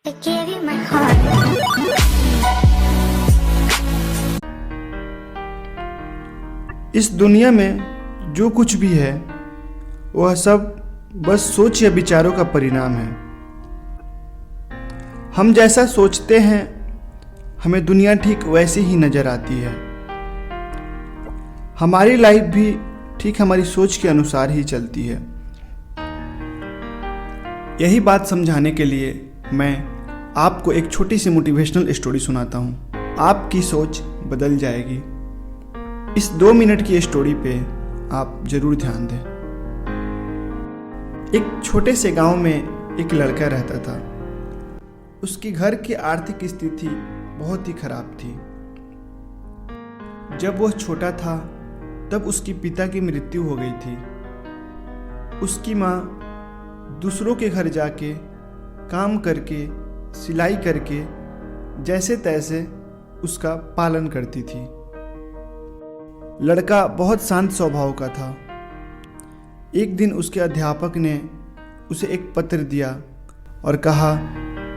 I gave you my heart. इस दुनिया में जो कुछ भी है वह सब बस सोच या विचारों का परिणाम है। हम जैसा सोचते हैं हमें दुनिया ठीक वैसी ही नज़र आती है। हमारी लाइफ भी ठीक हमारी सोच के अनुसार ही चलती है। यही बात समझाने के लिए मैं आपको एक छोटी सी मोटिवेशनल स्टोरी सुनाता हूँ। आपकी सोच बदल जाएगी। इस 2 मिनट की स्टोरी पे आप जरूर ध्यान दें। एक छोटे से गांव में एक लड़का रहता था। उसकी घर की आर्थिक स्थिति बहुत ही खराब थी। जब वह छोटा था तब उसके पिता की मृत्यु हो गई थी। उसकी माँ दूसरों के घर जाके काम करके सिलाई करके जैसे तैसे उसका पालन करती थी। लड़का बहुत शांत स्वभाव का था। एक दिन उसके अध्यापक ने उसे एक पत्र दिया और कहा,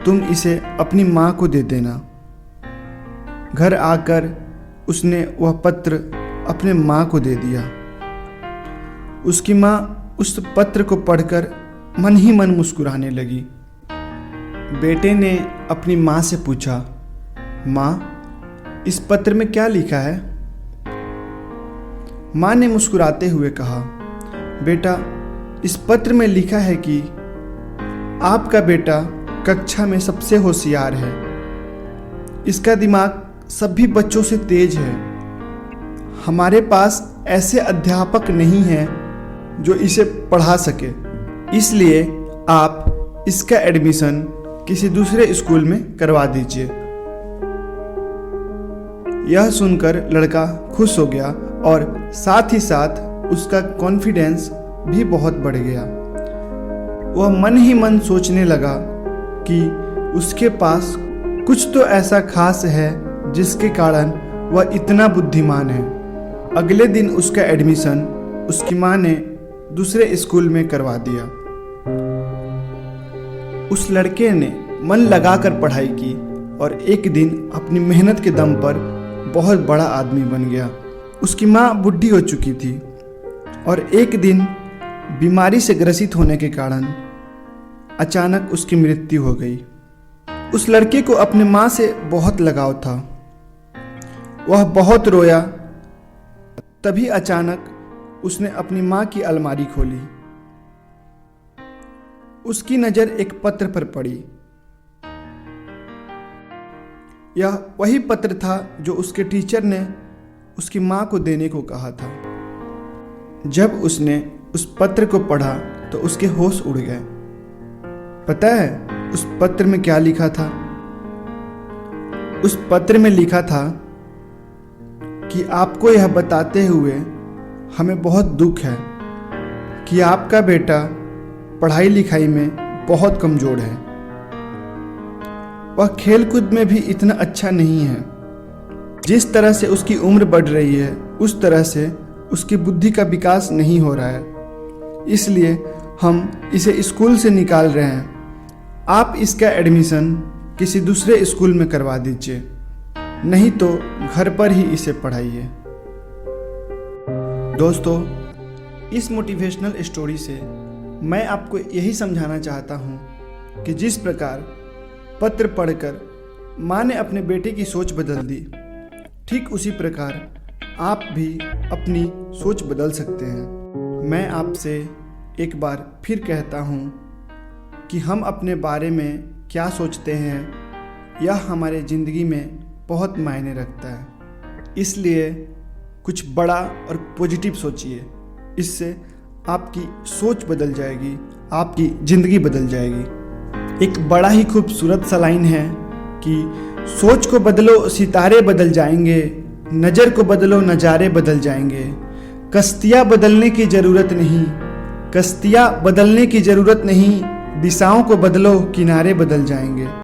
तुम इसे अपनी माँ को दे देना। घर आकर उसने वह पत्र अपने माँ को दे दिया। उसकी माँ उस पत्र को पढ़कर मन ही मन मुस्कुराने लगी। बेटे ने अपनी माँ से पूछा, माँ, इस पत्र में क्या लिखा है? माँ ने मुस्कुराते हुए कहा, बेटा, इस पत्र में लिखा है कि आपका बेटा कक्षा में सबसे होशियार है। इसका दिमाग सभी बच्चों से तेज है। हमारे पास ऐसे अध्यापक नहीं हैं जो इसे पढ़ा सके, इसलिए आप इसका एडमिशन किसी दूसरे स्कूल में करवा दीजिए। यह सुनकर लड़का खुश हो गया और साथ ही साथ उसका कॉन्फिडेंस भी बहुत बढ़ गया। वह मन ही मन सोचने लगा कि उसके पास कुछ तो ऐसा खास है जिसके कारण वह इतना बुद्धिमान है। अगले दिन उसका एडमिशन उसकी माँ ने दूसरे स्कूल में करवा दिया। उस लड़के ने मन लगाकर पढ़ाई की और एक दिन अपनी मेहनत के दम पर बहुत बड़ा आदमी बन गया। उसकी माँ बूढ़ी हो चुकी थी और एक दिन बीमारी से ग्रसित होने के कारण अचानक उसकी मृत्यु हो गई। उस लड़के को अपने माँ से बहुत लगाव था। वह बहुत रोया। तभी अचानक उसने अपनी माँ की अलमारी खोली। उसकी नज़र एक पत्र पर पड़ी। यह वही पत्र था जो उसके टीचर ने उसकी माँ को देने को कहा था। जब उसने उस पत्र को पढ़ा तो उसके होश उड़ गए। पता है उस पत्र में क्या लिखा था? उस पत्र में लिखा था कि आपको यह बताते हुए हमें बहुत दुख है कि आपका बेटा पढ़ाई लिखाई में बहुत कमज़ोर है। वह खेल कूद में भी इतना अच्छा नहीं है। जिस तरह से उसकी उम्र बढ़ रही है उस तरह से उसकी बुद्धि का विकास नहीं हो रहा है, इसलिए हम इसे स्कूल से निकाल रहे हैं। आप इसका एडमिशन किसी दूसरे स्कूल में करवा दीजिए, नहीं तो घर पर ही इसे पढ़ाइए। दोस्तों, इस मोटिवेशनल स्टोरी से मैं आपको यही समझाना चाहता हूँ कि जिस प्रकार पत्र पढ़कर माँ ने अपने बेटे की सोच बदल दी, ठीक उसी प्रकार आप भी अपनी सोच बदल सकते हैं। मैं आपसे एक बार फिर कहता हूँ कि हम अपने बारे में क्या सोचते हैं यह हमारे ज़िंदगी में बहुत मायने रखता है। इसलिए कुछ बड़ा और पॉजिटिव सोचिए। इससे आपकी सोच बदल जाएगी, आपकी ज़िंदगी बदल जाएगी। एक बड़ा ही खूबसूरत सा लाइन है कि सोच को बदलो सितारे बदल जाएंगे, नज़र को बदलो नज़ारे बदल जाएंगे। कश्तियाँ बदलने की ज़रूरत नहीं, कश्तियाँ बदलने की ज़रूरत नहीं, दिशाओं को बदलो किनारे बदल जाएंगे।